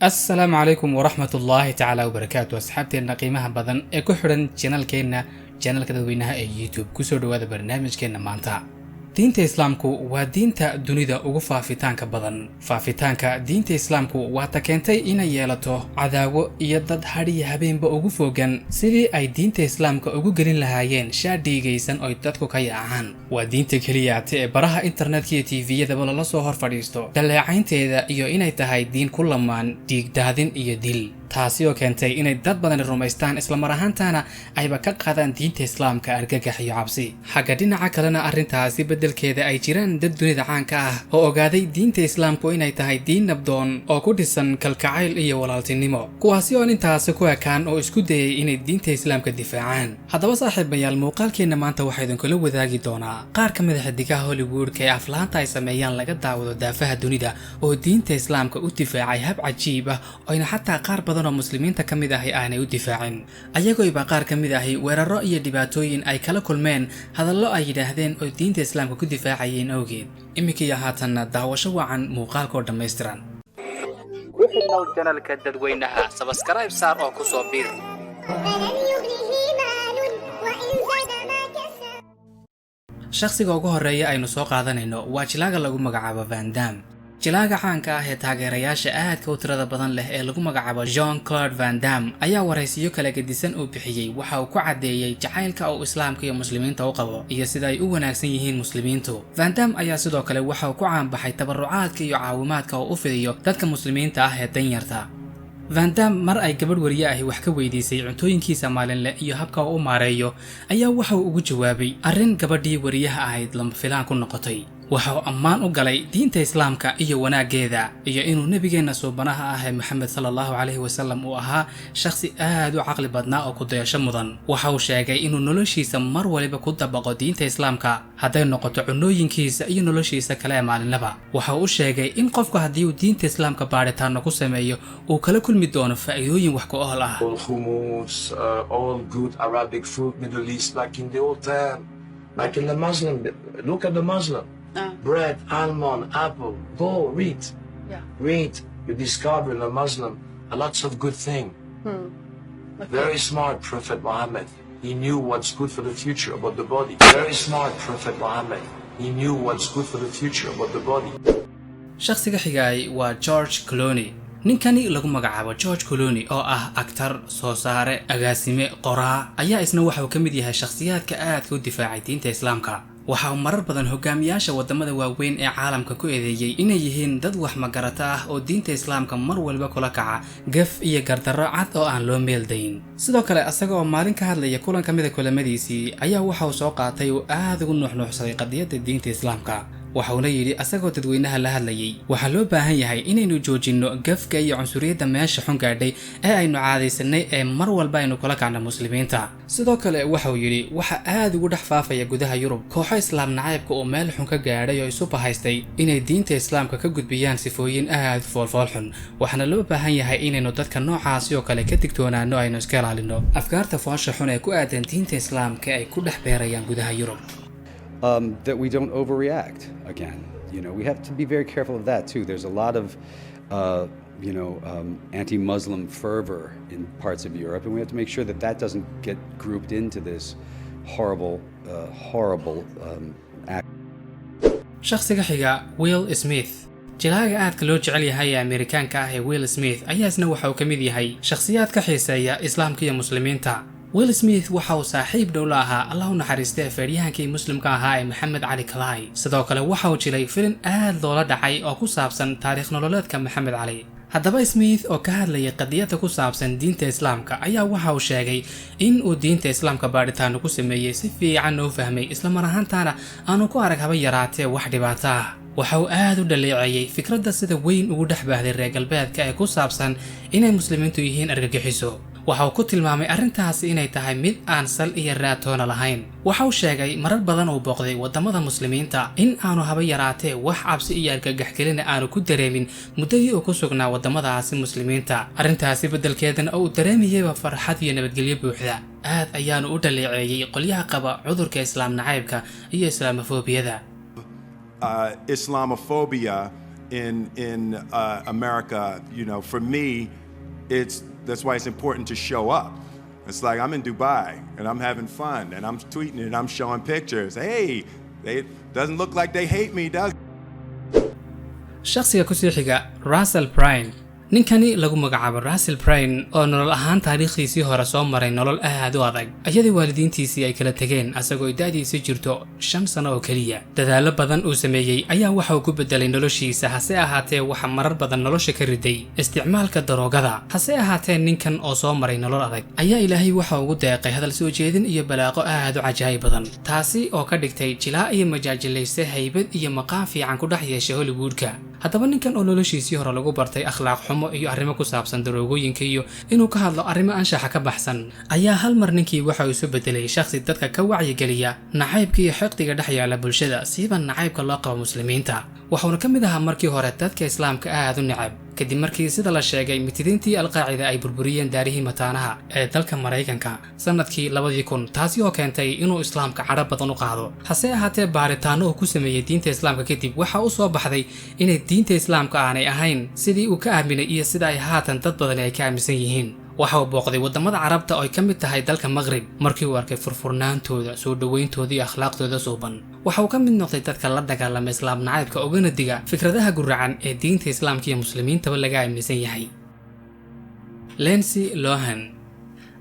السلام عليكم ورحمة الله تعالى وبركاته. أصحابتنا قيمها بدن إكو حرن channel كدوينها يوتيوب كسر هذا برنامج كنا مانتا. diinta islaamku waa diinta dunida ugu faafitaanka badan. Faafitaanka diinta islaamku waa ta keentay inay yeelato cadaawo iyo dad hadhiya habeenba ugu fogan sidii ay diinta islaamka ugu gelin lahaayeen shaadhigaysan oo dadku ka yaacaan. Waa diinta kaliya ee baraha internetka iyo TV-yada la soo hor fadhiisto daleecaynteeda iyo inay tahay diin ku lamaan dhiigdaadin iyo dil. taasi oo keentay inay dad badan rumaystaan isla mar ahaantaana ayba ka qaadaan diinta islaamka argagax iyo cabsi. Xagga dhinaca kalena arrintaasi bedelkeeda ay jiraan dad dunida caanka ah oo ogaaday diinta islaamku inay tahay diin nabdoon oo ku dhisan kalgacayl iyo walaaltinimo, kuwaasi oo intaasi ku ekaan oo isku dayay inay diinta islaamka difaacaan. Haddaba saaxiibayaal, muuqaalkeena maanta waxaa idin kula wadaagi doonaa qaar ka mid ah xidigaha Hollywood ee aflaanta ay sameeyaan laga daawado daafaha dunida oo diinta islaamka u difaacay hab cajiib ah oo ina xataa qaar badan muslimiinta kamid ahi aanay u difaacin, ayagoo iba qaar kamid ahi weeraro iyo dhibaatooyin ay kala kulmeen hadallo ay yidhaahdeen oo diinta islaamka ku difaacayeen awgeed. Imikii haatanna daawasho wacan muuqaalkoo dhammaystiran. Ku xidhnow channelka dadweynaha, subscribe saar oo ku soo biir. Shakhsiga ugu horeeya aynu soo qaadanayno waa jilaaga lagu magacaabo Van Damme. jilaaga caanka ah ee taageerayaasha aadka u tirada badan leh ee lagu magacaabo Jean-Claude Van Damme ayaa waraysiyo kala gedisan uu bixiyay. Waxa uu ku cadeeyay jacaylka uu islaamka iyo muslimiinta u qabo iyo sida ay u wanaagsan yihiin muslimiintu. Van Damme ayaa sidoo kale waxa uu ku caan baxay tabarucaadka iyo caawimaadka uu u fidiyo dadka muslimiinta ah ee danyarta. Van Damme mar ay gabadh wariye ahi wax ka weydiisay cuntooyinkiisa maalinle iyo habka uu u maareeyo ayaa waxa uu ugu jawaabay arrin gabadhii wariyaha ahayd lama filaan ku noqotay. waxa uu ammaan u galay diinta islaamka iyo wanaageeda iyo inuu nabigeena suubanaha ah Muhammad sallallahu alayhi wasallam uu ahaa shakhsi aad u caqli badnaa oo ku dayasho mudan. waxa uu sheegay inuu noloshiisa mar waliba ku dabaqo diinta islaamka haday noqoto cunooyinkiisa iyo noloshiisa kale maalinlaba. waxa uu sheegay in qofku haddii uu diinta islaamka baaritaan ku sameeyo uu kala kulmi doono faa'iidooyin wax ku ool ah. All good Arabic food, Middle East, like in the old time, like in the Muslim. Look at the Muslim. Bread, almond, apple, go read. Read. You discover in a Muslim a lots of good thing. Okay. Very smart Prophet Muhammad. He knew what's good for the future about the body. Very smart Prophet Muhammad. He knew what's good for the future about the body. shakhsiga xigay waa George Clooney. ninkani lagu magacaabo George Clooney oo ah aktar, soo saare, agaasime, qoraa ayaa isna waxa uu ka mid yahay shakhsiyaadka aadka u difaacay diinta islaamka. waxa uu marar badan hogaamiyaasha wadamada waaweyn ee caalamka ku eedeeyay inay yihiin dad wax magarata ah oo diinta islaamka mar walba kula kaca gaf iyo gardarro cad oo aan loo meeldayn. sidoo kale asaga oo maalin ka hadlaya kulan ka mid ah kulamadiisii ayaa waxa uu soo qaatay oo aad ugu nuuxnuuxsaday qadiyadda diinta islaamka. waxa uu yiri asagoo dadweynaha la hadlayay waxa loo baahan yahay inaynu joojino gafka iyo cunsuriyadda meesha xun gaadhay ee aynu caadaysanay ee mar walba aynu kula kacno muslimiinta. sidoo kale waxa uu yiri waxa aad ugu dhex faafaya gudaha Yurub kooxo islaam nacaybka oo meel xun ka gaadhay oo isu bahaystay inay diinta islaamka ka gudbiyaan sifooyin aad foolfool xun. waxaana loo baahan yahay inaynu dadka noocaas oo kale ka digtoonaano aynu iska ilaalino afkaarta foosha xun ee ku aadan diinta islaamka ay ku dhex beerayaan gudaha Yurub. That we don't overreact again. You know, we have to be very careful of that too. There's a lot of, anti-Muslim fervor in parts of Europe, and we have to make sure that that doesn't get grouped into this horrible act. shakhsiga xiga Will Smith. jilaaga aadka loo jecel yahay ee Amerikaanka ah ee Will Smith ayaa isna waxa uu ka mid yahay shakhsiyaadka xiiseeya islaamka iyo muslimiinta. Will Smith waxa uu saaxiib dhow la ahaa Allah u naxariistay feeryahankii muslimka ahaa ee Muhammad Ali Clay. sidoo kale waxa uu jiray filim aad loola dhacay oo ku saabsan taariikh nololeedka Muhammad Ali. haddaba Smith oo ka hadlayay qadiyada ku saabsan diinta islaamka ayaa waxa uu sheegay in uu diinta islaamka baaritaan ku sameeyay si fiican oo fahmay isla mar ahaantaana aanu ku arag haba yaraatee wax dhibaato ah. waxa uu aad u dhaleeceeyay fikradda sida weyn ugu dhex baahday reer galbeedka ee ku saabsan inay muslimiintu yihiin argagixiso. waxa uu ku tilmaamay arrintaasi inay tahay mid aan sal iyo raatoona lahayn. waxa uu sheegay marar badan uu booqday wadamada muslimiinta in aanu haba yaraatee wax cabsi iyo argagax gelin aanu ku dareemin muddadii uu ku sugnaa wadamadaasi muslimiinta. arrintaasi bedelkeedana uu dareemayay farxad iyo nabadgelyo buuxda. aad ayaanu u dhaleeceeyay qolyaha qaba cudurka islaam nacaybka iyo islamofoobiyada. Islamophobia in America, you know, for me, that's why it's important to show up. It's like I'm in Dubai and I'm having fun and I'm tweeting and I'm showing pictures. Hey, it doesn't look like they hate me, does it? shakhsiga ku sii xiga Russell Bryan ninkani lagu magacaabo Russell Bryan oo nolol ahaan taariikhdiisii hore soo maray nolol aad u adag ayadii waalidiintiisii ay kala tageen asagoo da'diisa jirto 5 sano oo kaliya dadaalo badan uu sameeyay ayaa waxa uu ku bedelay noloshiisa hase ahaatee waxa marar badan nolosha ka riday isticmaalka daroogada hase ahaatee ninkan oo soo maray nolol adag ayaa Ilaahay waxa uu deeqay hadal soo jeedin iyo balaaqo aad u cajaa'ib badan taasi oo ka dhigtay jilaa iyo majaajilayste haybad iyo maqaan fiican ku dhex yeeshay Hollywoodka haddaba ninkan oo noloshiisii hore lagu bartay akhlaaq xumo iyo arrimo ku saabsan daroogooyinka iyo inuu ka hadlo arrimo anshaxa ka baxsan ayaa hal mar ninkii waxa uu soo bedelay shakhsi dadka ka wacyigeliya nacaybka iyo xaqdiga dhex yaala bulshada siiba nacaybka loo qabo muslimiinta waxaana ka mid ahaa markii hore dadka islaamka aad u necab kadib markii sida la sheegay mitidiintii alqaacida ay burburiyeen daarihii mataanaha ee dalka Mareykanka sanadkii 2000 taasi oo keentay inuu islaamka cadho badan u qaado hase ahaatee baaritaano uu ku sameeyay diinta islaamka kadib waxa uu soo baxday inay diinta islaamka aanay ahayn sidii uu ka aaminay iyo sida ay haatan dad badan ay ka aaminsan yihiin waxa uu booqday wadamada carabta oo ay ka mid tahay dalka Maghrib markii uu arkay furfurnaantooda soo dhaweyntooda iyo akhlaaqdooda suuban waxa uu ka mid noqday dadka la dagaalama islaam nacaybka ogana diga fikradaha guracan ee diinta islaamka iyo muslimiinta laga aaminsan yahay Lindsay Lohan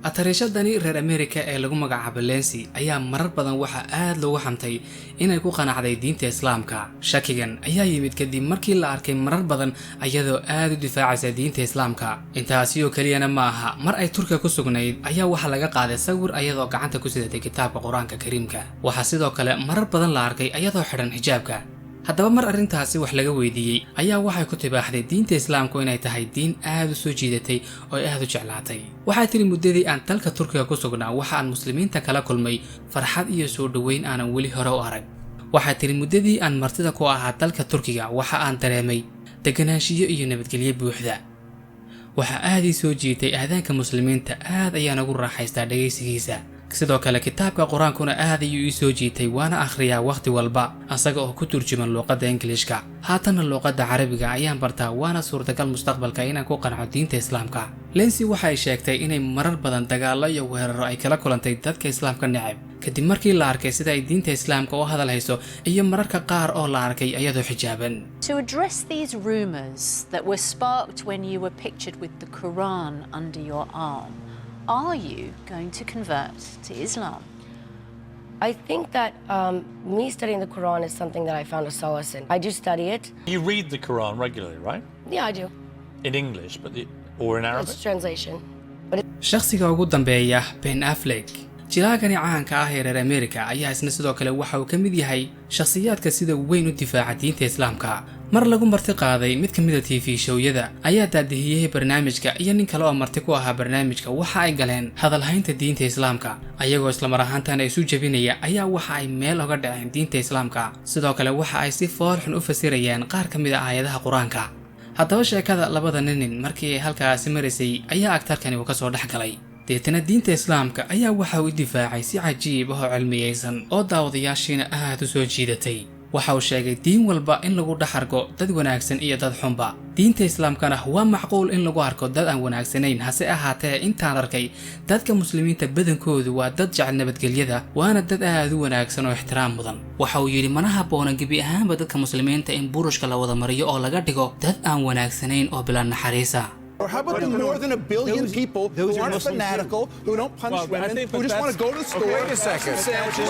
atarishadani reer America ee lagu magacaabo Lindsay ayaa marar badan waxa aad loogu xamtay inay ku qanacday diinta islaamka shakigan ayaa yimid kadib markii la arkay marar badan ayadoo aad u difaacaysa diinta islaamka intaasi oo kaliyana ma aha mar ay Turkiga ku sugnayd ayaa waxa laga qaaday sawir ayadoo gacanta ku sidatay kitaabka Quraanka Kariimka waxa sidoo kale marar badan la arkay ayadoo xiran xijaabka haddaba mar arrintaasi wax laga weydiiyay ayaa waxay ku tibaaxday diinta islaamku inay tahay diin aad u soo jiidatay oo aad u jeclaatay waxay tiri muddadii aan dalka Turkiga ku sugnaa waxa aan muslimiinta kala kulmay farxad iyo soo dhaweyn aan weli hore u arag waxay tiri muddadii aan martida ku ahaa dalka Turkiga waxa aan dareemay deganaanshiyo iyo nabadgelyo buuxda waxa aad ii soo jiitay aadaanka muslimiinta aad ayaan ugu raaxaystaa dhageysigiisa sidoo kale kitaabka Quraankuna aad ayuu ii soo jiitay waana akhriyaa waqti walba asaga oo ku turjuman luqadda Ingiriiska haatan luqadda Carabiga ayaan bartaa waana suurtagal mustaqbalka inaan ku qanco diinta islaamka Lindsay waxay sheegtay inay marar badan dagaalo iyo weeraro ay kala kulantay dadka islaamka necab kadib markii la arkay sida ay diinta islaamka u hadalhayso iyo mararka qaar oo la arkay iyadoo xijaaban To address these rumors that were sparked when you were pictured with the Quran under your arm, are you going to convert to Islam? I think that me studying the Quran is something that I found a solace in. I do study it. You read the Quran regularly, right? Yeah, I do. In English, or in Arabic? It's translation. But shakhsiga ugu dambeeya Ben Affleck jilaagani caanka ah ee reer America ayaa isna sidoo kale waxa uu ka mid yahay shakhsiyaadka sida weyn u difaaca diinta islaamka mar lagu marti qaaday mid ka mid ah TV showyada ayaa daadihiyay barnaamijka iyo nin kale oo marti ku ahaa barnaamijka waxa ay galeen hadalhaynta diinta islaamka ayagoo isla mar ahaantan ay isu jabinaya ayaa waxa ay meel uga dhaceen diinta islaamka sidoo kale waxa ay si foolxun u fasirayaan qaar ka mid ah aayadaha Quraanka haddaba sheekada labada nin markii ay halkaas marisay ayaa aktarkani uu ka soo dhax galay deetana diinta islaamka ayaa waxa uu difaacay si cajiib ah oo cilmiyeysan oo daawadayaashiina aad u soo jiidatay waxa uu sheegay diin walba in lagu dhaxargo dad wanaagsan iyo dad xunba diinta islaamkana waa macquul in lagu arko dad aan wanaagsanayn hase ahaatee intaan arkay dadka muslimiinta badankoodu waa dad jecel nabadgelyada waana dad aad u wanaagsan oo ixtiraam mudan waxa uu yiri mana habboona gebi ahaanba dadka muslimiinta in burushka la wada mariyo oo laga dhigo dad aan wanaagsanayn oo bila naxariisa Or how about the more than a billion people who aren't fanatical, who don't punch women, who just want to go to the store, wait a second.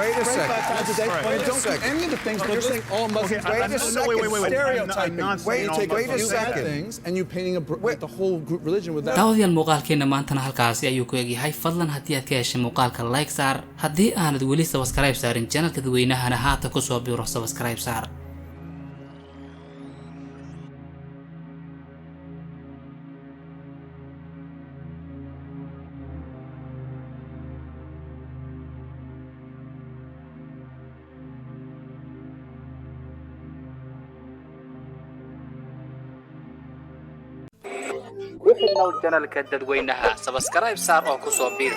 Wait a second. Don't do any of the things, but you're saying all Muslims stereotyping. Wait a second. Things, and you painting the whole group religion with that. daawadayaal muuqaalkeena maantana halkaasi ayuu ku egyahay fadlan haddii aad ka heshay muuqaalka like saar haddii aanad weli subscribe saarin channelka dadweynahana haata ku soo biiro subscribe saar ku xidhnow channelka dadweynaha subscribe saar oo ku soo biir